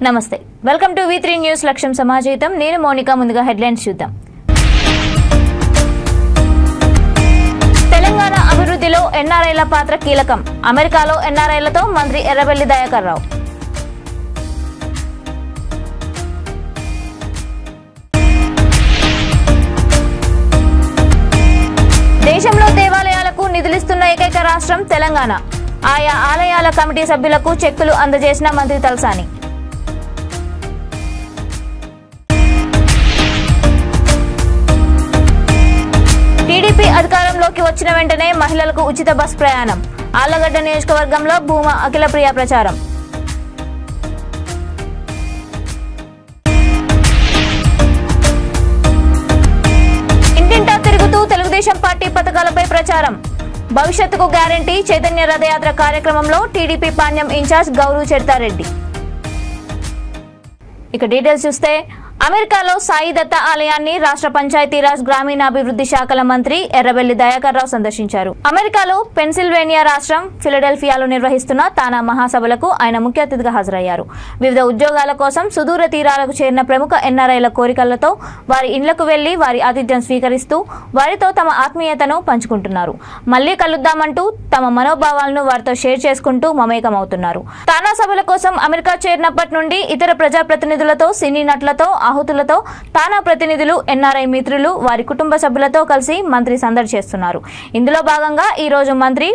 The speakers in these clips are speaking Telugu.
నమస్తే వెల్కమ్ టు V3 న్యూస్ లక్ష్యం సమాజీతం నేను మోనికా ముందుగా హెడ్లైన్స్ చూద్దాం తెలంగాణ అభివృద్ధిలో ఎన్ఆర్ఐల పాత్ర కీలకం అమెరికాలో ఎన్ఆర్ఐలతో మంత్రి ఎర్రబెల్లి దయాకర్ రావు దేశంలో దేవాలయాలకు నిధులిస్తున్న ఏకైక రాష్ట్రం తెలంగాణ ఆయా ఆలయాల కమిటీ సభ్యులకు చెక్కులు అందజేసిన మంత్రి తలసాని టీడీపీ అధికారంలోకి వచ్చిన వెంటనే మహిళలకు ఉచిత బస్ ప్రయాణం ఆళ్లగడ్డ నియోజకవర్గంలో భూమా అఖిలప్రియ ప్రచారం ఇంటింటా తిరుగుతూ తెలుగుదేశం పార్టీ పథకాలపై ప్రచారం భవిష్యత్తుకు గ్యారంటీ చైతన్య రథయాత్ర కార్యక్రమంలో టీడీపీ పాణ్యం ఇన్ఛార్జ్ గౌరవ్ చెర్తారెడ్డి ఇక డీటెయిల్స్ చూస్తే అమెరికాలో సాయి దత్త ఆలయాన్ని రాష్ట్ర పంచాయతీరాజ్ గ్రామీణాభివృద్ధి శాఖల మంత్రి ఎర్రబెల్లి దయాకర్ రావు సందర్శించారు. అమెరికాలో పెన్సిల్వేనియా రాష్ట్రం ఫిలడెల్ఫియాలో నిర్వహిస్తున్న తానా మహాసభలకు ఆయన ముఖ్య అతిథిగా హాజరయ్యారు. వివిధ ఉద్యోగాల కోసం సుదూర తీరాలకు చేరిన ప్రముఖ ఎన్ఆర్ఐల కోరికలతో వారి ఇండ్లకు వెళ్లి వారి ఆతిథ్యం స్వీకరిస్తూ వారితో తమ ఆత్మీయతను పంచుకుంటున్నారు. మళ్లీ కలుద్దామంటూ తమ మనోభావాలను వారితో షేర్ చేసుకుంటూ మమేకమవుతున్నారు. తానా సభల కోసం అమెరికా చేరినప్పటి నుండి ఇతర ప్రజాప్రతినిధులతో సినీ నటులతో ఆహుతులతో తానా ప్రతినిధులు ఎన్ఆర్ఐ మిత్రులు వారి కుటుంబ సభ్యులతో కలిసి మంత్రి సందడి చేస్తున్నారు. ఇందులో భాగంగా ఈ రోజు మంత్రి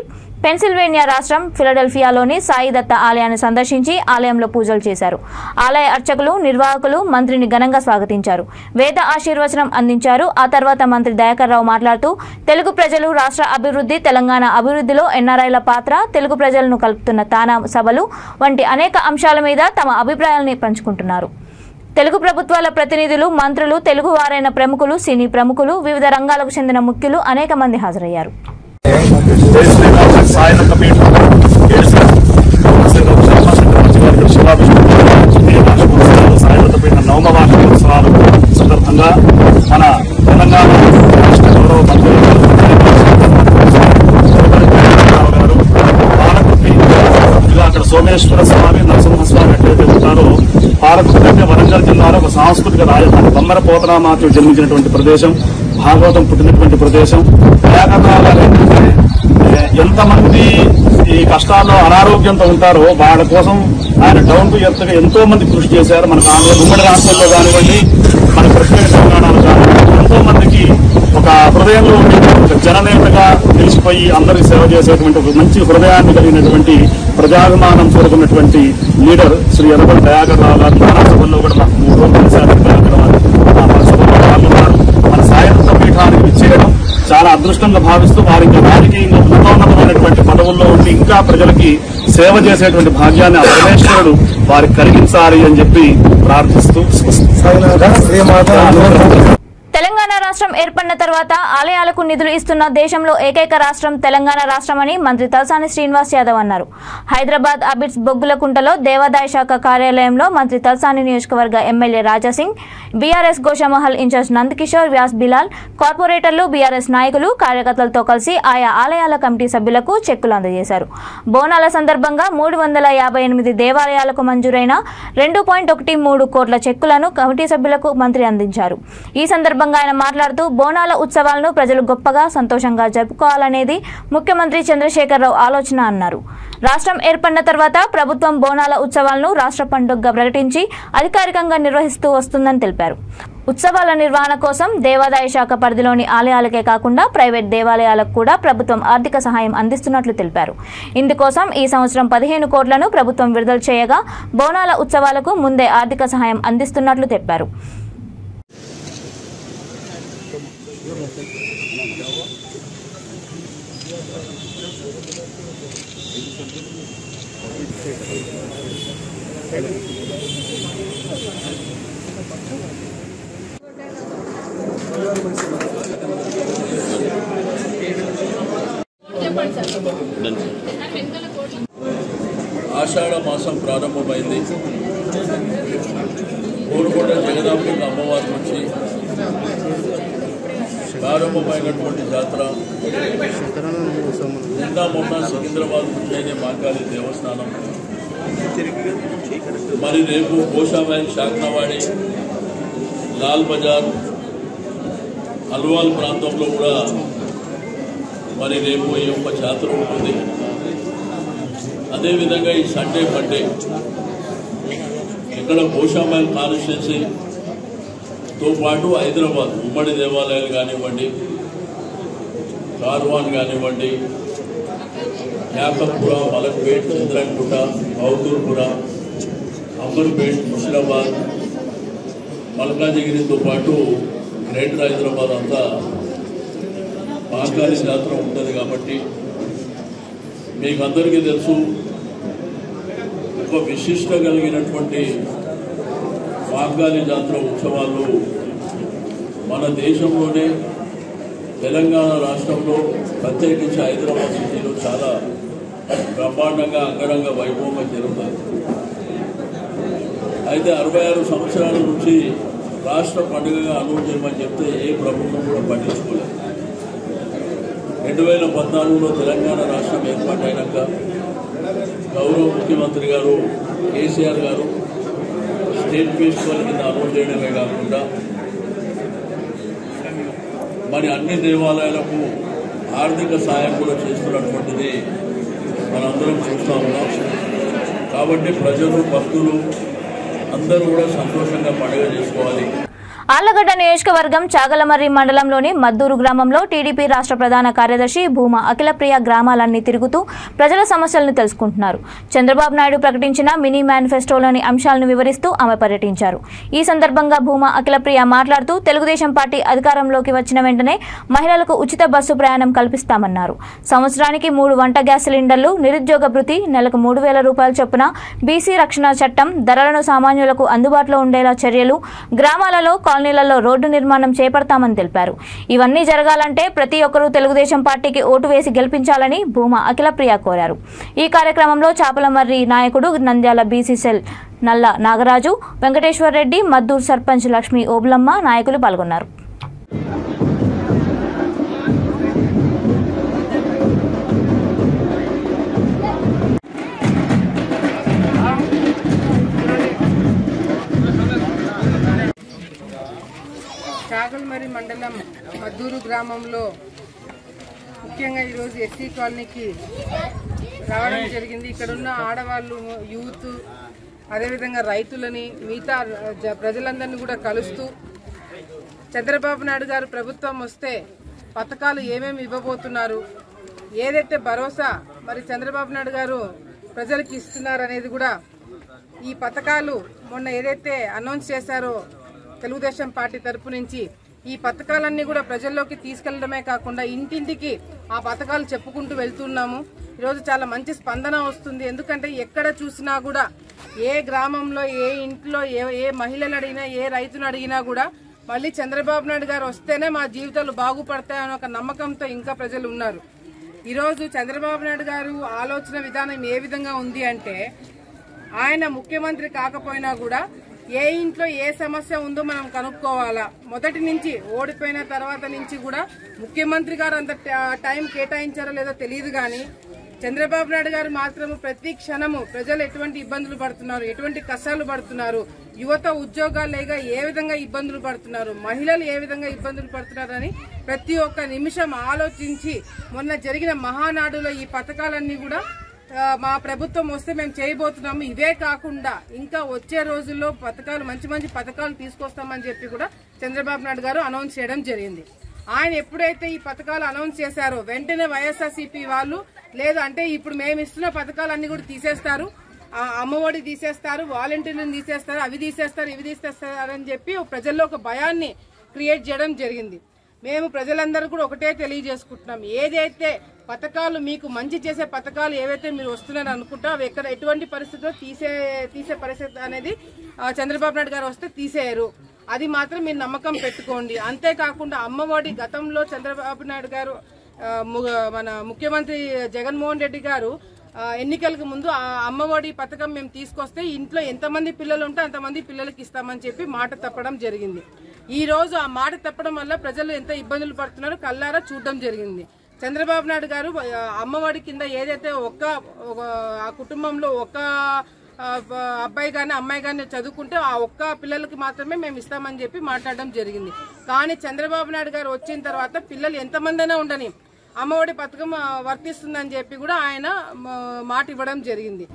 పెన్సిల్వేనియా రాష్ట్రం ఫిలడెల్ఫియాలోని సాయి దత్త ఆలయాన్ని సందర్శించి ఆలయంలో పూజలు చేశారు. ఆలయ అర్చకులు నిర్వాహకులు మంత్రిని ఘనంగా స్వాగతించారు. వేద ఆశీర్వచనం అందించారు. ఆ తర్వాత మంత్రి దయాకర్ రావు మాట్లాడుతూ తెలుగు ప్రజలు రాష్ట్ర అభివృద్ధి తెలంగాణ అభివృద్ధిలో ఎన్ఆర్ఐల పాత్ర తెలుగు ప్రజలను కలుపుతున్న తానా సభలు వంటి అనేక అంశాల మీద తమ అభిప్రాయాలను పంచుకుంటున్నారు. తెలుగు ప్రభుత్వాల ప్రతినిధులు మంత్రులు తెలుగువారైన ప్రముఖులు సినీ ప్రముఖులు వివిధ రంగాలకు చెందిన ముఖ్యులు అనేక మంది హాజరయ్యారు. సోమేశ్వర స్వామి నరసింహస్వామి ఎట్లయితే ఉంటారో పాలకుడు వరంగల్ జిల్లాలో ఒక సాంస్కృతిక రాజధాని బొమ్మర పోతరామాతు జన్మించినటువంటి ప్రదేశం, భాగవతం పుట్టినటువంటి ప్రదేశం. ఎంతమంది ఈ కష్టాల్లో అనారోగ్యంతో ఉంటారో వాళ్ళ కోసం ఆయన డౌన్ టు ఎర్త్ గా ఎంతో మంది కృషి చేశారు. మనకు ఉమ్మడి రాష్ట్రంలో కానివ్వండి, మన ప్రత్యేక తెలంగాణలో కానివ్వండి, ఎంతో మందికి ఒక హృదయంలో ఒక జననేతగా నిలిచిపోయి అందరికి సేవ చేసేటువంటి ఒక మంచి హృదయాన్ని కలిగినటువంటి ప్రజాభిమానం కోరుకున్నటువంటి లీడర్ శ్రీ ఎర్రబెల్లి దయాకర్ రావు గారు మన సభల్లో కూడా మాకు 3 రోజులు కలిశారు. దయాకర్ రావు మన సభలో పాల్గొన్నారు. మన సాయంత్రం పీఠానికి ఇచ్చేయడం చాలా అదృష్టంగా భావిస్తూ వారికి రాజకీయంగా ఉన్నతమైనటువంటి పదవుల్లో ఉండి ఇంకా ప్రజలకి సేవ చేసేటువంటి భాగ్యాన్ని ఆ పరమేశ్వరుడు వారికి కలిగించాలి అని చెప్పి ప్రార్థిస్తూ తెలంగాణ రాష్ట్రం ఏర్పడిన తర్వాత ఆలయాలకు నిధులు ఇస్తున్న దేశంలో ఏకైక రాష్ట్రం తెలంగాణ రాష్ట్రమని మంత్రి తలసాని శ్రీనివాస్ యాదవ్ అన్నారు. హైదరాబాద్ అబిడ్స్ బొగ్గులకుంటలో దేవాదాయ శాఖ కార్యాలయంలో మంత్రి తలసాని నియోజకవర్గ MLA Raja Singh, BRS Goshamahal incharge Nandakishore Vyas Bilal, కార్పొరేటర్లు బీఆర్ఎస్ నాయకులు కార్యకర్తలతో కలిసి ఆయా ఆలయాల కమిటీ సభ్యులకు చెక్కులు అందజేశారు. బోనాల సందర్భంగా 358 దేవాలయాలకు మంజూరైన 2.13 కోట్ల చెక్కులను కమిటీ సభ్యులకు మంత్రి అందించారు. ఈ సందర్భంగా ఆయన మాట్లాడుతూ బోనాల ఉత్సవాలను ప్రజలు గొప్పగా సంతోషంగా జరుపుకోవాలనేది ముఖ్యమంత్రి చంద్రశేఖరరావు ఆలోచన అన్నారు. రాష్ట్రం ఏర్పడిన తర్వాత ప్రభుత్వం బోనాల ఉత్సవాలను రాష్ట్ర పండుగగా ప్రకటించి అధికారికంగా నిర్వహిస్తూ వస్తుందని తెలిపారు. ఉత్సవాల నిర్వహణ కోసం దేవాదాయ శాఖ పరిధిలోని ఆలయాలకే కాకుండా ప్రైవేట్ దేవాలయాలకు కూడా ప్రభుత్వం ఆర్థిక సహాయం అందిస్తున్నట్లు తెలిపారు. ఇందుకోసం ఈ సంవత్సరం 15 కోట్లను ప్రభుత్వం విడుదల చేయగా బోనాల ఉత్సవాలకు ముందే ఆర్థిక సహాయం అందిస్తున్నట్లు తెలిపారు. ఆషాఢ మాసం ప్రారంభమైంది. కోరుకొండ జగదాంబిక అమ్మవారి నుంచి ప్రారంభమైనటువంటి జాతర నిన్న మొన్న సికింద్రాబాద్ ఉజ్జయిని మహాకాళి దేవస్థానం మరి రేపు కోశామైల్ శాఖనవాడి లాల్ బజార్ అల్వాల్ ప్రాంతంలో కూడా మరి రేపు ఈ యొక్క జాతర ఉంటుంది. అదేవిధంగా ఈ సండే మండే ఇక్కడ కోశామైల్ కాన్స్టిట్యున్సీతో పాటు హైదరాబాద్ ఉమ్మడి దేవాలయాలు కానివ్వండి, కార్వాన్ కానివ్వండి, యాకపుర, మలక్పేట్, చంద్రకుంట, బౌదూర్పుర, అంబర్పేట్, ముషిరాబాద్, మల్కాజిగిరితో పాటు గ్రేటర్ హైదరాబాద్ అంతా మహంకాళి జాతర ఉంటుంది. కాబట్టి మీకు అందరికీ తెలుసు, ఒక విశిష్ట కలిగినటువంటి మహంకాళి జాతర ఉత్సవాలు మన దేశంలోనే తెలంగాణ రాష్ట్రంలో ప్రత్యేకించి హైదరాబాద్ సిటీలో చాలా బ్రహ్మాండంగా అంగరంగ వైభవంగా జరుగుతుంది. అయితే 66 సంవత్సరాల నుంచి రాష్ట్ర పండుగగా అనౌన్స్ చేయమని చెప్తే ఏ ప్రభుత్వం కూడా పట్టించుకోలేదు. 2014లో తెలంగాణ రాష్ట్రం ఏర్పాటైనాక గౌరవ ముఖ్యమంత్రి గారు కేసీఆర్ గారు స్టేట్ ఫెస్టివల్ కింద అనౌన్స్ చేయడమే కాకుండా మరి అన్ని దేవాలయాలకు ఆర్థిక సాయం కూడా చేస్తున్నటువంటిది మనందరం చూస్తూ ఉన్నాం. కాబట్టి ప్రజలు, భక్తులు అందరూ కూడా సంతోషంగా పండుగ చేసుకోవాలి. ఆళ్లగడ్డ నియోజకవర్గం చాగలమర్రి మండలంలోని మద్దూరు గ్రామంలో టీడీపీ రాష్ట్ర ప్రధాన కార్యదర్శి భూమా అఖిలప్రియ గ్రామాలన్నీ తిరుగుతూ ప్రజల సమస్యలను తెలుసుకుంటున్నారు. చంద్రబాబు నాయుడు ప్రకటించిన మినీ మేనిఫెస్టోలోని అంశాలను వివరిస్తూ ఆమె పర్యటించారు. ఈ సందర్భంగా భూమా అఖిలప్రియ మాట్లాడుతూ తెలుగుదేశం పార్టీ అధికారంలోకి వచ్చిన వెంటనే మహిళలకు ఉచిత బస్సు ప్రయాణం కల్పిస్తామన్నారు. సంవత్సరానికి 3 వంట గ్యాస్ సిలిండర్లు, నిరుద్యోగ భృతి, నెలకు 3,000 రూపాయల చొప్పున బీసీ రక్షణ చట్టం, ధరలను సామాన్యులకు అందుబాటులో ఉండేలా చర్యలు, గ్రామాలలో కాలనీలలో రోడ్డు నిర్మాణం చేపడతామని తెలిపారు. ఇవన్నీ జరగాలంటే ప్రతి ఒక్కరూ తెలుగుదేశం పార్టీకి ఓటు వేసి గెలిపించాలని భూమా అఖిలప్రియ కోరారు. ఈ కార్యక్రమంలో చాపలమర్రి నాయకుడు, నంద్యాల బీసీ సెల్ నల్ల నాగరాజు, వెంకటేశ్వర రెడ్డి, మద్దూరు సర్పంచ్ లక్ష్మీ ఓబులమ్మ నాయకులు పాల్గొన్నారు. చాగల్మర్రి మండలం మద్దూరు గ్రామంలో ముఖ్యంగా ఈరోజు ఎస్సీ కాలనీకి రావడం జరిగింది. ఇక్కడున్న ఆడవాళ్ళు, యూత్, అదేవిధంగా రైతులని, మిగతా ప్రజలందరినీ కూడా కలుస్తూ చంద్రబాబు నాయుడు గారు ప్రభుత్వం వస్తే పథకాలు ఏమేమి ఇవ్వబోతున్నారు, ఏదైతే భరోసా మరి చంద్రబాబు నాయుడు గారు ప్రజలకు ఇస్తున్నారు అనేది కూడా ఈ పథకాలు మొన్న ఏదైతే అనౌన్స్ చేశారో తెలుగుదేశం పార్టీ తరపు నుంచి ఈ పథకాలన్నీ కూడా ప్రజల్లోకి తీసుకెళ్లడమే కాకుండా ఇంటింటికి ఆ పథకాలు చెప్పుకుంటూ వెళ్తున్నాము. ఈరోజు చాలా మంచి స్పందన వస్తుంది. ఎందుకంటే ఎక్కడ చూసినా కూడా, ఏ గ్రామంలో, ఏ ఇంట్లో, ఏ మహిళను అడిగినా, ఏ రైతును అడిగినా కూడా మళ్ళీ చంద్రబాబు నాయుడు గారు వస్తేనే మా జీవితాలు బాగుపడతాయని ఒక నమ్మకంతో ఇంకా ప్రజలు ఉన్నారు. ఈరోజు చంద్రబాబు నాయుడు గారు ఆలోచన విధానం ఏ విధంగా ఉంది అంటే, ఆయన ముఖ్యమంత్రి కాకపోయినా కూడా ఏ ఇంట్లో ఏ సమస్య ఉందో మనం కనుక్కోవాలా. మొదటి నుంచి ఓడిపోయిన తర్వాత నుంచి కూడా ముఖ్యమంత్రి గారు అంత టైం కేటాయించారో లేదో తెలియదు, కానీ చంద్రబాబు నాయుడు గారు మాత్రం ప్రతి క్షణము ప్రజలు ఎటువంటి ఇబ్బందులు పడుతున్నారు, ఎటువంటి కష్టాలు పడుతున్నారు, యువత ఉద్యోగాలు లేక ఏ విధంగా ఇబ్బందులు పడుతున్నారు, మహిళలు ఏ విధంగా ఇబ్బందులు పడుతున్నారని ప్రతి ఒక్క నిమిషం ఆలోచించి మొన్న జరిగిన మహానాడులో ఈ పథకాలన్నీ కూడా మా ప్రభుత్వం వస్తే మేము చేయబోతున్నాము. ఇవే కాకుండా ఇంకా వచ్చే రోజుల్లో పథకాలు, మంచి మంచి పథకాలు తీసుకొస్తామని చెప్పి కూడా చంద్రబాబు నాయుడు గారు అనౌన్స్ చేయడం జరిగింది. ఆయన ఎప్పుడైతే ఈ పథకాలు అనౌన్స్ చేశారో వెంటనే వైఎస్ఆర్సీపీ వాళ్ళు లేదు అంటే ఇప్పుడు మేము ఇస్తున్న పథకాలన్నీ కూడా తీసేస్తారు, అమ్మఒడి తీసేస్తారు, వాలంటీర్లను తీసేస్తారు, అవి తీసేస్తారు, ఇవి తీసేస్తారు అని చెప్పి ప్రజల్లో ఒక భయాన్ని క్రియేట్ చేయడం జరిగింది. మేము ప్రజలందరూ కూడా ఒకటే తెలియజేసుకుంటున్నాం, ఏదైతే పథకాలు మీకు మంచి చేసే పథకాలు ఏవైతే మీరు వస్తున్నారని అనుకుంటా అవి ఎటువంటి పరిస్థితుల్లో తీసే పరిస్థితి అనేది చంద్రబాబు నాయుడు గారు వస్తే తీసేయరు. అది మాత్రం మీరు నమ్మకం పెట్టుకోండి. అంతేకాకుండా అమ్మఒడి గతంలో చంద్రబాబు నాయుడు గారు మన ముఖ్యమంత్రి జగన్మోహన్ రెడ్డి గారు ఎన్నికలకు ముందు ఆ అమ్మఒడి పథకం మేము తీసుకొస్తే ఇంట్లో ఎంతమంది పిల్లలు ఉంటే అంతమంది పిల్లలకి ఇస్తామని చెప్పి మాట తప్పడం జరిగింది. ఈ రోజు ఆ మాట తప్పడం వల్ల ప్రజలు ఎంత ఇబ్బందులు పడుతున్నారో కళ్ళారా చూడడం జరిగింది. చంద్రబాబు నాయుడు గారు అమ్మఒడి కింద ఏదైతే ఆ కుటుంబంలో ఒక అబ్బాయి కానీ అమ్మాయి కానీ చదువుకుంటే ఆ ఒక్క పిల్లలకి మాత్రమే మేము ఇస్తామని చెప్పి మాట్లాడడం జరిగింది. కానీ చంద్రబాబు నాయుడు గారు వచ్చిన తర్వాత పిల్లలు ఎంతమంది అయినా ఉండని అమ్మఒడి పథకం వర్తిస్తుందని చెప్పి కూడా ఆయన మాట ఇవ్వడం జరిగింది.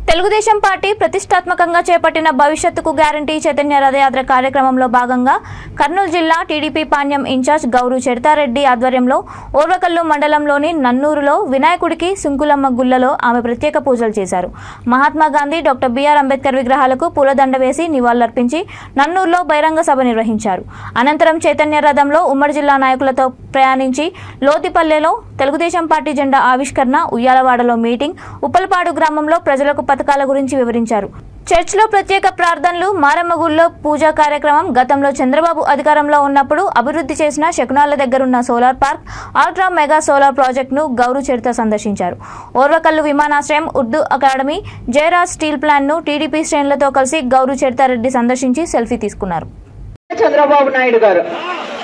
తెలుగుదేశం పార్టీ ప్రతిష్టాత్మకంగా చేపట్టిన భవిష్యత్తుకు గ్యారంటీ చైతన్య రథయాత్ర కార్యక్రమంలో భాగంగా కర్నూలు జిల్లా టీడీపీ పాణ్యం ఇన్ఛార్జ్ గౌరు చెడతారెడ్డి ఆధ్వర్యంలో ఓర్వకల్లు మండలంలోని నన్నూరులో వినాయకుడికి సుంకులమ్మ గుళ్లలో ఆమె ప్రత్యేక పూజలు చేశారు. మహాత్మా గాంధీ, డాక్టర్ బిఆర్ అంబేద్కర్ విగ్రహాలకు పూలదండ వేసి నివాళులర్పించి నన్నూరులో బహిరంగ సభ నిర్వహించారు. అనంతరం చైతన్య రథంలో ఉమ్మడి జిల్లా నాయకులతో ప్రయాణించి లోతిపల్లెలో తెలుగుదేశం పార్టీ జెండా ఆవిష్కరణ, ఉయ్యాలవాడలో మీటింగ్, ఉప్పలపాడు గ్రామంలో ప్రజలకు పథకాల గురించి వివరించారు. చర్చ్లో ప్రత్యేక ప్రార్థనలు, మారమ్మ గుడిలో పూజా కార్యక్రమం. గతంలో చంద్రబాబు అధికారంలో ఉన్నప్పుడు అభివృద్ధి చేసిన శకునాల దగ్గరున్న solar park, ultra mega solar ప్రాజెక్టును గౌరు చరిత సందర్శించారు. ఓర్వకల్లు విమానాశ్రయం, ఉర్దూ అకాడమీ, జయరాజ్ స్టీల్ ప్లాంట్ను టీడీపీ శ్రేణులతో కలిసి గౌరు చరితారెడ్డి సందర్శించి సెల్ఫీ తీసుకున్నారు. చంద్రబాబు నాయుడు గారు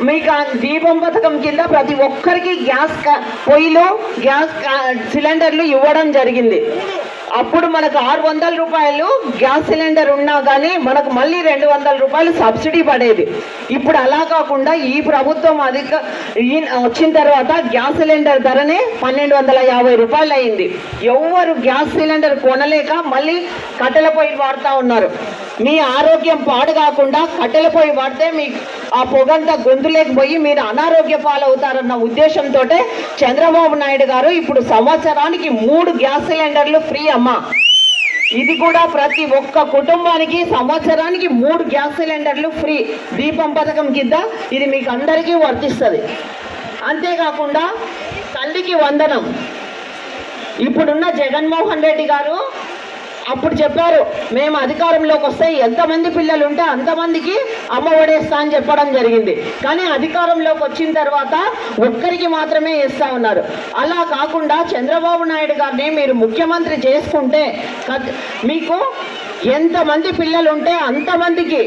మీకు దీపం పథకం కింద ప్రతి ఒక్కరికి గ్యాస్ పొయ్యిలు, గ్యాస్ సిలిండర్లు ఇవ్వడం జరిగింది. అప్పుడు మనకు 600 రూపాయలు గ్యాస్ సిలిండర్ ఉన్నా కానీ మనకు మళ్ళీ 200 రూపాయలు సబ్సిడీ పడేది. ఇప్పుడు అలా కాకుండా ఈ ప్రభుత్వం వచ్చిన తర్వాత గ్యాస్ సిలిండర్ ధరనే 1250 రూపాయలు అయింది. ఎవరు గ్యాస్ సిలిండర్ కొనలేక మళ్ళీ కట్టెల పొయ్యి వాడుతూ ఉన్నారు. మీ ఆరోగ్యం పాడు కాకుండా కట్టెల పొయ్యి వాడితే మీ ఆ పొగంతా గొంతులేకపోయి మీరు అనారోగ్య పాలవుతారన్న ఉద్దేశంతో చంద్రబాబు నాయుడు గారు ఇప్పుడు సంవత్సరానికి 3 గ్యాస్ సిలిండర్లు ఫ్రీ అమ్మా. ఇది కూడా ప్రతి ఒక్క కుటుంబానికి సంవత్సరానికి 3 గ్యాస్ సిలిండర్లు ఫ్రీ దీపం పథకం కింద. ఇది మీకు అందరికీ వర్తిస్తుంది. అంతేకాకుండా తల్లికి వందనం. ఇప్పుడున్న జగన్మోహన్ రెడ్డి గారు అప్పుడు చెప్పారు, మేము అధికారంలోకి వస్తే ఎంతమంది పిల్లలు ఉంటే అంతమందికి అమ్మ ఒడేస్తా అని చెప్పడం జరిగింది. కానీ అధికారంలోకి వచ్చిన తర్వాత ఒక్కరికి మాత్రమే ఇస్తా ఉన్నారు. అలా కాకుండా చంద్రబాబు నాయుడు గారిని మీరు ముఖ్యమంత్రి చేసుకుంటే మీకు ఎంతమంది పిల్లలు ఉంటే అంతమందికి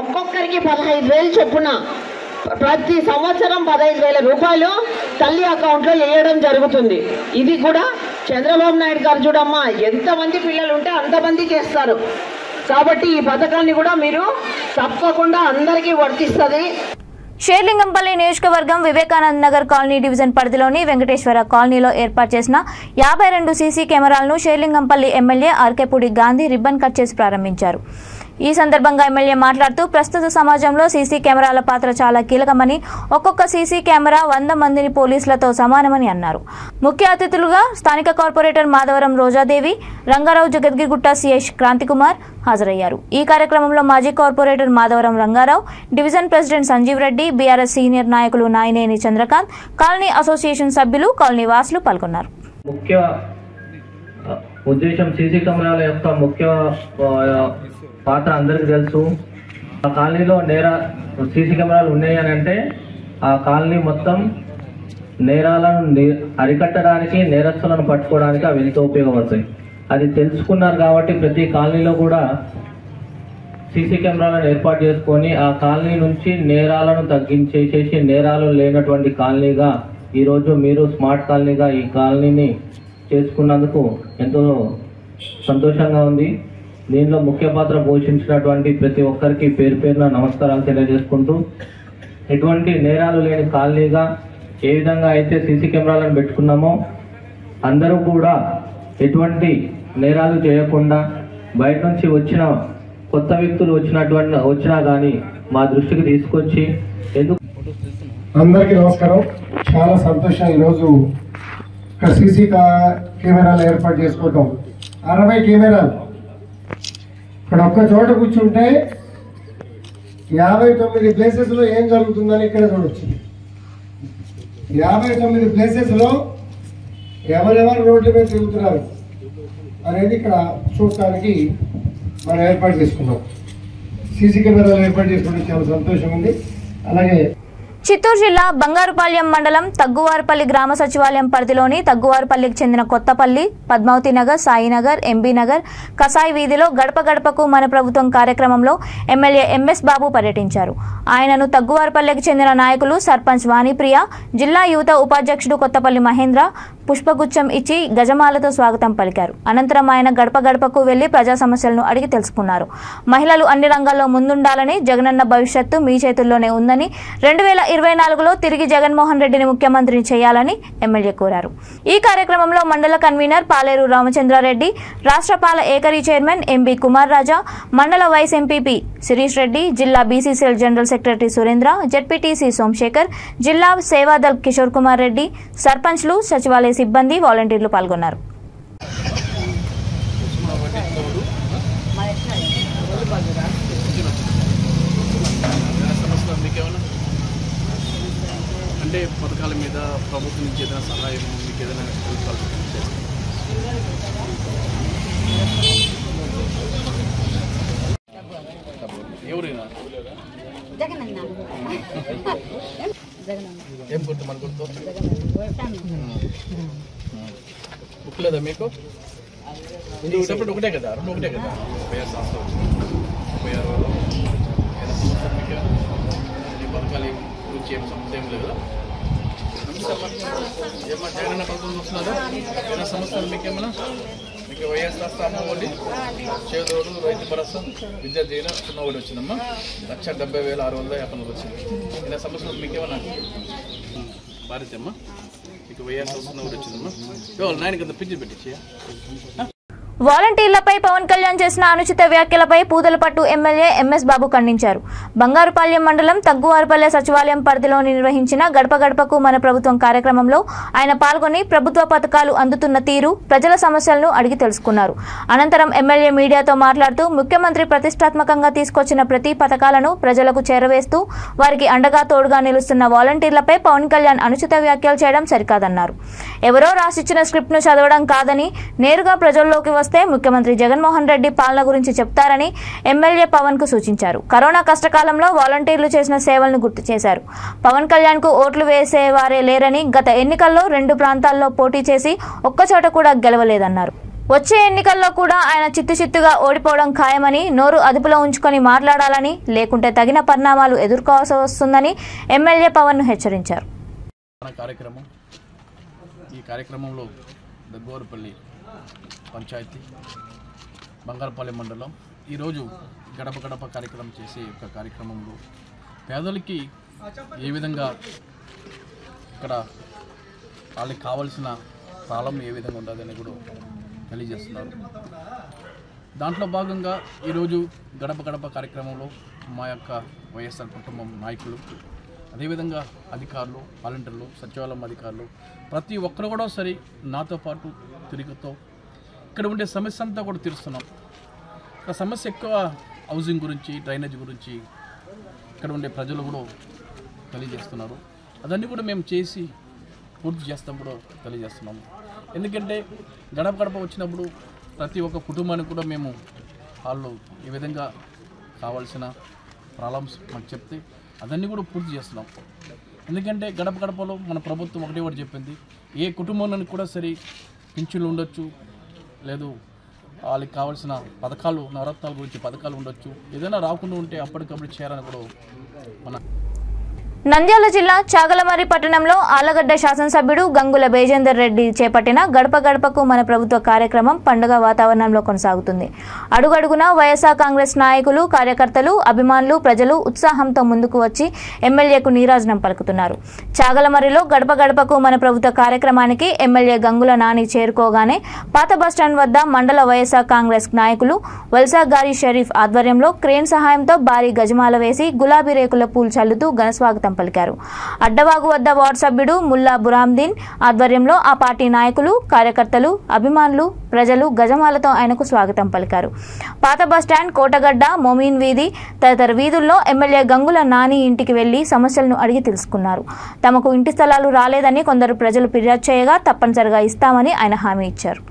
ఒక్కొక్కరికి 15,000 చొప్పున ప్రతి సంవత్సరం 15,000 రూపాయలు తల్లి అకౌంట్లో వేయడం జరుగుతుంది. ఇది కూడా చంద్రబాబు నాయుడు గారు చూడమ్మా ఎంతమంది పిల్లలు ఉంటే అంతమందికి వేస్తారు. కాబట్టి ఈ పథకాన్ని కూడా మీరు తప్పకుండా అందరికీ వర్తిస్తుంది. షేర్లింగంపల్లి నియోజకవర్గం వివేకానంద నగర్ కాలనీ డివిజన్ పరిధిలోని వెంకటేశ్వర కాలనీలో ఏర్పాటు చేసిన 52 సీసీ కెమెరాలను Serilingampally MLA Arekapudi Gandhi ribbon cut చేసి ప్రారంభించారు. ఈ సందర్భంగా ఎమ్మెల్యే మాట్లాడుతూ ప్రస్తుత సమాజంలో సీసీ కెమెరాల పాత్ర చాలా కీలకమని, ఒక్కొక్క సీసీ కెమెరా 100 మందిని పోలీసులతో సమానమని అన్నారు. ముఖ్య అతిథులుగా స్థానిక కార్పొరేటర్ మాధవరం రోజాదేవి, రంగారావు, జగద్గిరిగుట్ట సిఐ క్రాంతికుమార్ హాజరయ్యారు. ఈ కార్యక్రమంలో మాజీ corporator Madhavaram Rangarao, division president Sanjeev Reddy, BRS senior నాయకులు నాయనేని చంద్రకాంత్, కాలనీ అసోసియేషన్ సభ్యులు, కాలనీ వాసులు పాల్గొన్నారు. ముఖ్య ఉద్దేశం సీసీ కెమెరాల యొక్క ముఖ్య పాత్ర అందరికీ తెలుసు. ఆ కాలనీలో సీసీ కెమెరాలు ఉన్నాయి అని అంటే ఆ కాలనీ మొత్తం నేరాలను అరికట్టడానికి, నేరస్తులను పట్టుకోవడానికి అవి ఎంతో ఉపయోగపడతాయి. అది తెలుసుకున్నారు కాబట్టి ప్రతి కాలనీలో కూడా సీసీ కెమెరాలను ఏర్పాటు చేసుకొని ఆ కాలనీ నుంచి నేరాలను తగ్గించేసేసి నేరాలు లేనటువంటి కాలనీగా ఈరోజు మీరు స్మార్ట్ కాలనీగా ఈ కాలనీని చేసుకున్నందుకు ఎంతో సంతోషంగా ఉంది. దీనిలో ముఖ్య పాత్ర పోషించినటువంటి ప్రతి ఒక్కరికి పేరు పేరున నమస్కారాలు తెలియజేసుకుంటూ, ఎటువంటి నేరాలు లేని కాలనీగా ఏ విధంగా అయితే సీసీ కెమెరాలను పెట్టుకున్నామో అందరూ కూడా ఎటువంటి నేరాలు చేయకుండా బయట నుంచి వచ్చిన కొత్త వ్యక్తులు వచ్చినా కానీ మా దృష్టికి తీసుకొచ్చి అందరికీ నమస్కారం. చాలా సంతోషం. ఈరోజు ఇక్కడ సీసీ కెమెరాలు ఏర్పాటు చేసుకోవటం. 60 కెమెరాలు ఇక్కడ ఒక్క చోట కూర్చుంటే 59 ప్లేసెస్లో ఏం జరుగుతుందని ఇక్కడ చూడొచ్చు. 59 ప్లేసెస్లో ఎవరెవరు రోడ్ల మీద తిరుగుతున్నారు అనేది ఇక్కడ చూడటానికి మనం ఏర్పాటు చేసుకున్నాం. సీసీ కెమెరాలు ఏర్పాటు చేసుకోవడం చాలా సంతోషం ఉంది. అలాగే చిత్తూరు జిల్లా బంగారుపాళ్యం మండలం తగ్గువారిపల్లి గ్రామ సచివాలయం పరిధిలోని తగ్గువారిపల్లికి చెందిన కొత్తపల్లి, పద్మావతి నగర్, సాయినగర్, ఎంబీ నగర్, కసాయి వీధిలో గడప గడపకు మన ప్రభుత్వం కార్యక్రమంలో ఎమ్మెల్యే ఎంఎస్ బాబు పర్యటించారు. ఆయనను తగ్గువారిపల్లికి చెందిన నాయకులు, సర్పంచ్ వాణిప్రియ, జిల్లా యువత ఉపాధ్యక్షుడు కొత్తపల్లి మహేంద్ర, పుష్పగుచ్చం ఇచ్చి గజమాలతో స్వాగతం పలికారు. అనంతరం ఆయన గడప గడపకు వెళ్లి ప్రజా సమస్యలను అడిగి తెలుసుకున్నారు. మహిళలు అన్ని రంగాల్లో ముందుండాలని, జగనన్న భవిష్యత్తు మీ చేతుల్లోనే ఉందని, 2024లో తిరిగి జగన్మోహన్ రెడ్డిని ముఖ్యమంత్రిని చేయాలని ఎమ్మెల్యే కోరారు. ఈ కార్యక్రమంలో మండల కన్వీనర్ పాలేరు రామచంద్రారెడ్డి, రాష్ట్ర పాల ఏకరీ చైర్మన్ ఎంబీ కుమార్ రాజా, మండల వైస్ ఎంపీపీ శిరీష్ రెడ్డి, జిల్లా BCCL general secretary Surendra, ZPTC Somashekar, జిల్లా సేవాదల్ కిషోర్ కుమార్ రెడ్డి, సర్పంచ్లు, సచివాలయ సిబ్బంది, వాలంటీర్లు పాల్గొన్నారు. అంటే పథకాల మీద ప్రభుత్వం నుంచి ఏదైనా సహాయం మీకు ఏదైనా ఎవరైనా ఏం గుర్తు మన గుర్తు బుక్ లేదా మీకు సపరేట్ ఒకటే కదా రెండు ఒకటే కదా 36 ఈ పథకాలు గురించి ఏం సమస్య ఏం లేదు. ఏమన్నా జగనన్న పథకం వస్తున్నారా? ఏమైనా సమస్యలు మీకేమన్నా? మీకు వైఎస్ఆర్ స్థానం ఒకటి చేదోడు, రైతు భరోసా, విద్యా దీవెన చిన్న ఒకటి వచ్చిందమ్మా. 1,70,650 వచ్చింది. ఇలా సమస్యలు మీకేమన్నా భారతి అమ్మా? మీకు వైఎస్ఆర్ వస్తున్న ఒకటి వచ్చిందమ్మా. ఇవాళ నాయన కింద పింఛన్ పెట్టించి వాలంటీర్లపై పవన్ కళ్యాణ్ చేసిన అనుచిత వ్యాఖ్యలపై పూతలపట్టు ఎమ్మెల్యే ఎంఎస్ బాబు ఖండించారు. బంగారుపాలెం మండలం తగ్గువారిపల్లె సచివాలయం పరిధిలో నిర్వహించిన గడప గడపకు మన ప్రభుత్వం కార్యక్రమంలో ఆయన పాల్గొని ప్రభుత్వ పథకాలు అందుతున్న తీరు, ప్రజల సమస్యలను అడిగి తెలుసుకున్నారు. అనంతరం ఎమ్మెల్యే మీడియాతో మాట్లాడుతూ ముఖ్యమంత్రి ప్రతిష్టాత్మకంగా తీసుకొచ్చిన ప్రతి పథకాలను ప్రజలకు చేరవేస్తూ వారికి అండగా తోడుగా నిలుస్తున్న వాలంటీర్లపై పవన్ కళ్యాణ్ అనుచిత వ్యాఖ్యలు చేయడం సరికాదన్నారు. ఎవరో రాసిచ్చిన స్క్రిప్ట్ను చదవడం కాదని, నేరుగా ప్రజల్లోకి వస్తే ముఖ్యమంత్రి జగన్మోహన్ రెడ్డి పాలన గురించి చెప్తారని ఎమ్మెల్యే పవన్ కు సూచించారు. కరోనా కష్టకాలంలో వాలంటీర్లు చేసిన సేవలను గుర్తు చేశారు. పవన్ కళ్యాణ్ కు ఓట్లు వేసేవారే లేరని, గత ఎన్నికల్లో 2 ప్రాంతాల్లో పోటీ చేసి ఒక్కచోట కూడా గెలవలేదన్నారు. వచ్చే ఎన్నికల్లో కూడా ఆయన చిత్తుగా ఓడిపోవడం ఖాయమని, నోరు అదుపులో ఉంచుకొని మాట్లాడాలని, లేకుంటే తగిన పరిణామాలు ఎదుర్కోవాల్సి వస్తుందని ఎమ్మెల్యే పవన్ ను హెచ్చరించారు. ఈ కార్యక్రమంలో దగ్గోరపల్లి పంచాయతీ, బంగారపాలెం మండలం ఈరోజు గడప గడప కార్యక్రమం చేసే ఒక కార్యక్రమంలో పేదలకి ఏ విధంగా ఇక్కడ వాళ్ళకి కావాల్సిన స్థలం ఏ విధంగా ఉండదని కూడా తెలియజేస్తున్నారు. దాంట్లో భాగంగా ఈరోజు గడప గడప కార్యక్రమంలో మా యొక్క వైఎస్ఆర్ కుటుంబం నాయకులు, అదేవిధంగా అధికారులు, వాలంటీర్లు, సచివాలయం అధికారులు ప్రతి ఒక్కరు కూడా సరే నాతో పాటు తిరుగుతూ ఇక్కడ ఉండే సమస్య అంతా కూడా తీరుస్తున్నాం. ఇక్కడ సమస్య ఎక్కువ హౌసింగ్ గురించి, డ్రైనేజ్ గురించి ఇక్కడ ఉండే ప్రజలు కూడా తెలియజేస్తున్నారు. అదన్నీ కూడా మేము చేసి పూర్తి చేస్తాం కూడా తెలియజేస్తున్నాము. ఎందుకంటే గడప గడప వచ్చినప్పుడు ప్రతి ఒక్క కుటుంబానికి కూడా మేము వాళ్ళు ఈ విధంగా కావాల్సిన ప్రాబ్లమ్స్ మాకు చెప్తే అదన్నీ కూడా పూర్తి చేస్తున్నాం. ఎందుకంటే గడప గడపలో మన ప్రభుత్వం ఒకటి చెప్పింది, ఏ కుటుంబానికి కూడా సరే పింఛన్లు ఉండొచ్చు, లేదు వాళ్ళకి కావాల్సిన పథకాలు, నవరత్నాల గురించి పథకాలు ఉండొచ్చు, ఏదైనా రాకుండా ఉంటే అప్పటికప్పుడు చేయాలని కూడా మన నంద్యాల జిల్లా చాగలమర్రి పట్టణంలో ఆళ్లగడ్డ శాసనసభ్యుడు గంగుల బేజేందర్ రెడ్డి చేపట్టిన గడప గడపకు మన ప్రభుత్వ కార్యక్రమం పండుగ వాతావరణంలో కొనసాగుతుంది. అడుగడుగునా వైఎస్ఆర్ కాంగ్రెస్ నాయకులు, కార్యకర్తలు, అభిమానులు, ప్రజలు ఉత్సాహంతో ముందుకు వచ్చి ఎమ్మెల్యేకు నీరాజనం పలుకుతున్నారు. చాగలమర్రిలో గడప గడపకు మన ప్రభుత్వ కార్యక్రమానికి ఎమ్మెల్యే గంగుల నాని చేరుకోగానే పాత బస్టాండ్ వద్ద మండల వైఎస్ఆర్ కాంగ్రెస్ నాయకులు వల్సా గారి షరీఫ్ ఆధ్వర్యంలో క్రేన్ సహాయంతో భారీ గజమాల వేసి గులాబీ రేకుల పూలు చల్లుతూ ఘనస్వాగతం పలికారు. అడ్డవాగు వద్ద వార్డు సభ్యుడు ముల్లా బురాందీన్ ఆధ్వర్యంలో ఆ పార్టీ నాయకులు, కార్యకర్తలు, అభిమానులు, ప్రజలు గజమాలతో ఆయనకు స్వాగతం పలికారు. పాత బస్టాండ్, కోటగడ్డ, మోమీన్ వీధి తదితర వీధుల్లో ఎమ్మెల్యే గంగుల నాని ఇంటికి వెళ్లి సమస్యలను అడిగి తెలుసుకున్నారు. తమకు ఇంటి స్థలాలు రాలేదని కొందరు ప్రజలు ఫిర్యాదు చేయగా తప్పనిసరిగా ఇస్తామని ఆయన హామీ ఇచ్చారు.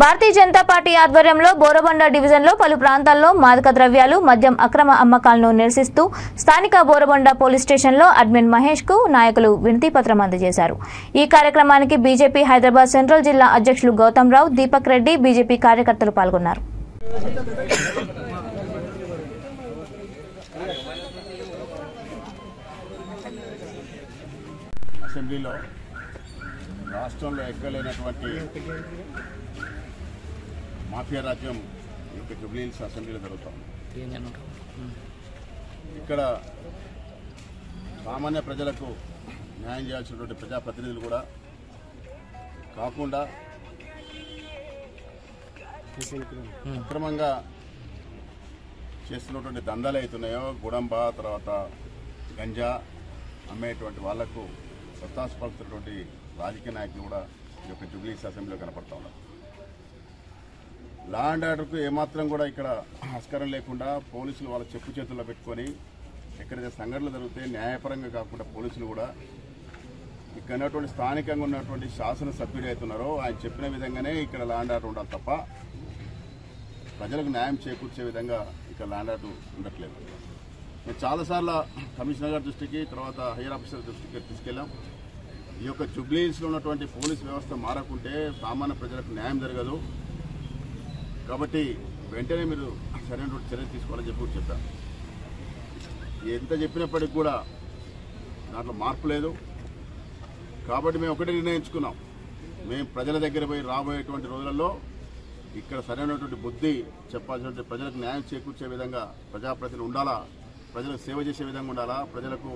భారతీయ జనతా పార్టీ ఆధ్వర్యంలో బోరబండ డివిజన్లో పలు ప్రాంతాల్లో మాదక ద్రవ్యాలు మద్యం అక్రమ అమ్మకాలను నిరసిస్తూ స్థానిక బోరబండ పోలీస్ స్టేషన్లో అడ్మిన్ మహేష్ కు నాయకులు వినతి పత్రం అందజేశారు. ఈ కార్యక్రమానికి బీజేపీ హైదరాబాద్ సెంట్రల్ జిల్లా అధ్యక్షులు గౌతమ్ రావు, దీపక్ రెడ్డి, బీజేపీ కార్యకర్తలు పాల్గొన్నారు. అసెంబ్లీలో రాష్ట్రంలో ఎక్కలేనటువంటి మాఫియా రాజ్యం యొక్క జూబ్లీ హిల్స్ అసెంబ్లీలో జరుగుతుంది. ఇక్కడ సామాన్య ప్రజలకు న్యాయం చేయాల్సినటువంటి ప్రజాప్రతినిధులు కూడా కాకుండా అక్రమంగా చేస్తున్నటువంటి దందాలు అవుతున్నాయో గుడంబ తర్వాత గంజా అమ్మేటువంటి వాళ్లకు సత్తాసుపడుతున్నటువంటి రాజకీయ నాయకులు కూడా ఈ యొక్క జూబ్లీ హిల్స్ అసెంబ్లీలో కనపడతా ఉన్నారు. లా అండ్ ఆర్డర్కు ఏమాత్రం కూడా ఇక్కడ ఆస్కారం లేకుండా పోలీసులు వాళ్ళ చెప్పు చేతుల్లో పెట్టుకొని ఎక్కడైతే సంఘటనలు జరిగితే న్యాయపరంగా కాకుండా పోలీసులు కూడా ఇక్కడ ఉన్నటువంటి స్థానికంగా ఉన్నటువంటి శాసనసభ్యుడు అవుతున్నారో ఆయన చెప్పిన విధంగానే ఇక్కడ లా అండ్ ఆర్డర్ ఉండాలి తప్ప ప్రజలకు న్యాయం చేకూర్చే విధంగా ఇక్కడ లా అండ్ ఆర్డర్ ఉండట్లేదు. మేము చాలాసార్లు కమిషనర్ గారి దృష్టికి తర్వాత హైయర్ ఆఫీసర్ దృష్టికి తీసుకెళ్ళాం. ఈ యొక్క జూబ్లీ హిల్స్లో ఉన్నటువంటి పోలీస్ వ్యవస్థ మారకుంటే సామాన్య ప్రజలకు న్యాయం జరగదు కాబట్టి వెంటనే మీరు సరైనటువంటి చర్యలు తీసుకోవాలని చెప్పారు. ఎంత చెప్పినప్పటికి కూడా దాంట్లో మార్పు లేదు. కాబట్టి మేము ఒకటే నిర్ణయించుకున్నాం, మేము ప్రజల దగ్గర పోయి రాబోయేటువంటి రోజులలో ఇక్కడ సరైనటువంటి బుద్ధి చెప్పాల్సినటువంటి ప్రజలకు న్యాయం చేకూర్చే విధంగా ప్రజాప్రతినిధులు ఉండాలా, ప్రజలకు సేవ చేసే విధంగా ఉండాలా, ప్రజలకు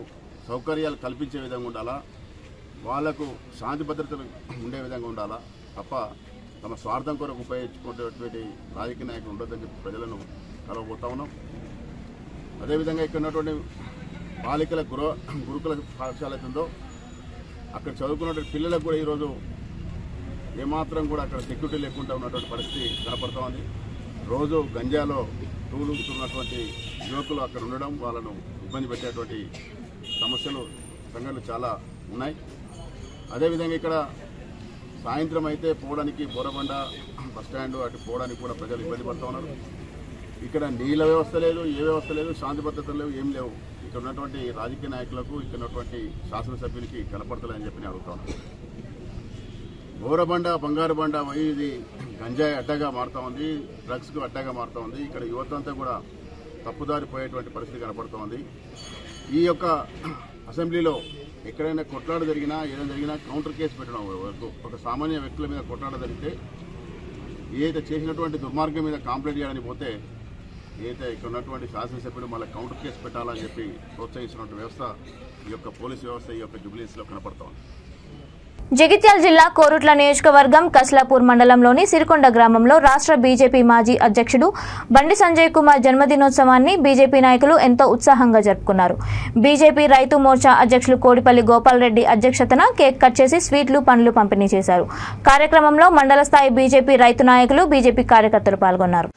సౌకర్యాలు కల్పించే విధంగా ఉండాలా, వాళ్లకు శాంతి భద్రతలు ఉండే విధంగా ఉండాలా తప్ప తమ స్వార్థం కొరకు ఉపయోగించుకునేటువంటి రాజకీయ నాయకులు ఉండొద్దని చెప్పి ప్రజలను కలవబోతా ఉన్నాం. అదేవిధంగా ఇక్కడ ఉన్నటువంటి బాలికల గురుకుల పాఠశాల అవుతుందో అక్కడ చదువుకున్నటువంటి పిల్లలకు కూడా ఈరోజు ఏమాత్రం కూడా అక్కడ సెక్యూరిటీ లేకుండా ఉన్నటువంటి పరిస్థితి కనపడుతూ ఉంది. రోజు గంజాలో తూలుతున్నటువంటి యువకులు అక్కడ ఉండడం వాళ్ళను ఇబ్బంది పెట్టేటువంటి సమస్యలు సంఘటనలు చాలా ఉన్నాయి. అదేవిధంగా ఇక్కడ సాయంత్రం అయితే పోవడానికి బోరబండ బస్టాండ్ అటు పోవడానికి కూడా ప్రజలు ఇబ్బంది పడుతూ ఉన్నారు. ఇక్కడ నీళ్ళ వ్యవస్థ లేదు, ఏ వ్యవస్థ లేదు, శాంతి భద్రతలు లేవు, ఏం లేవు. ఇక్కడ ఉన్నటువంటి రాజకీయ నాయకులకు ఇక్కడ ఉన్నటువంటి శాసనసభ్యులకి కనపడతలేని చెప్పి నేను అడుగుతా ఉన్నాను. బోరబండ బంగారు బండ ఇది గంజాయి అడ్డగా మారుతూ ఉంది, డ్రగ్స్కు అడ్డగా మారుతూ ఉంది. ఇక్కడ యువత అంతా కూడా తప్పుదారి పోయేటువంటి పరిస్థితి కనపడుతూ ఉంది. ఈ యొక్క అసెంబ్లీలో ఎక్కడైనా కొట్లాట జరిగినా ఏదైనా జరిగినా కౌంటర్ కేసు పెట్టడం, ఒక సామాన్య వ్యక్తుల మీద కొట్లాట జరిగితే ఏదైతే చేసినటువంటి దుర్మార్గం మీద కంప్లైంట్ చేయడానికి పోతే ఏదైతే ఇక్కడ ఉన్నటువంటి శాసనసభ్యులు మళ్ళీ కౌంటర్ కేసు పెట్టాలని చెప్పి ప్రోత్సహిస్తున్నటువంటి వ్యవస్థ ఈ యొక్క పోలీసు వ్యవస్థ ఈ యొక్క జూబ్లీ హిల్స్లో కనపడతా ఉంది. జగిత్యాల జిల్లా కోరుట్ల నియోజకవర్గం కస్లాపూర్ మండలంలోని సిరికొండ గ్రామంలో రాష్ట్ర బీజేపీ మాజీ అధ్యక్షుడు బండి సంజయ్ కుమార్ జన్మదినోత్సవాన్ని బీజేపీ నాయకులు ఎంతో ఉత్సాహంగా జరుపుకున్నారు. బీజేపీ రైతు మోర్చా అధ్యక్షులు కోడిపల్లి గోపాల్ రెడ్డి అధ్యక్షతన కేక్ కట్ చేసి స్వీట్లు పండ్లు పంపిణీ చేశారు. కార్యక్రమంలో మండల స్థాయి బీజేపీ రైతు నాయకులు, బీజేపీ కార్యకర్తలు పాల్గొన్నారు.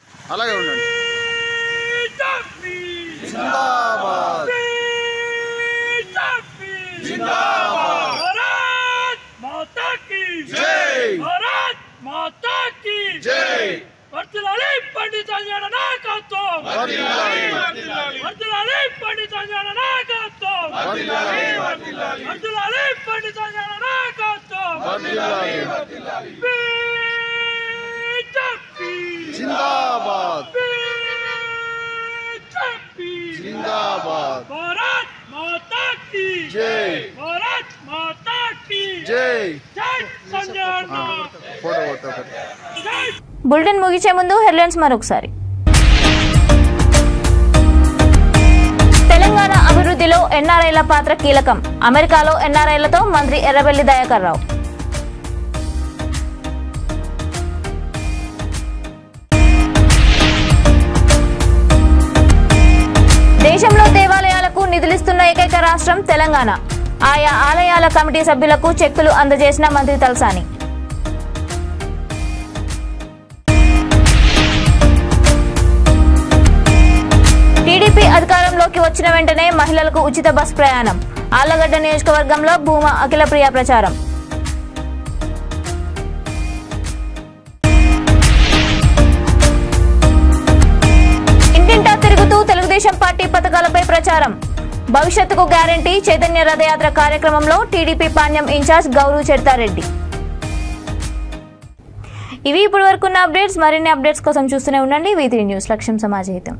బులెటిన్ ముగిసే ముందు హెడ్లైన్స్ మరొకసారి. తెలంగాణ అభివృద్ధిలో ఎన్ఆర్ఐల పాత్ర కీలకం. అమెరికాలో ఎన్ఆర్ఐలతో మంత్రి ఎర్రబెల్లి దయాకర్ రావు. దేశంలో దేవాలయాలకు నిధులిస్తున్న ఏకైక రాష్ట్రం తెలంగాణ. ఆయా ఆలయాల కమిటీ సభ్యులకు చెక్కులు అందజేసిన మంత్రి తలసాని. టీడీపీ అధికారంలోకి వచ్చిన వెంటనే మహిళలకు ఉచిత బస్ ప్రయాణం. ఆళ్లగడ్డ నియోజకవర్గంలో భూమా అఖిలప్రియ ప్రచారం. తెలుగుదేశం పార్టీ పథకాలపై ప్రచారం. భవిష్యత్తుకు గ్యారంటీ చైతన్య రథయాత్ర కార్యక్రమంలో టీడీపీ పాణ్యం ఇన్ఛార్జ్ గౌరవ్ చెర్తారెడ్డి. ఇవి ఇప్పటి వరకున్న అప్డేట్స్. మరిన్ని అప్డేట్స్ కోసం చూస్తూనే ఉండండి V3 న్యూస్. లక్ష్యం సమాజహితం.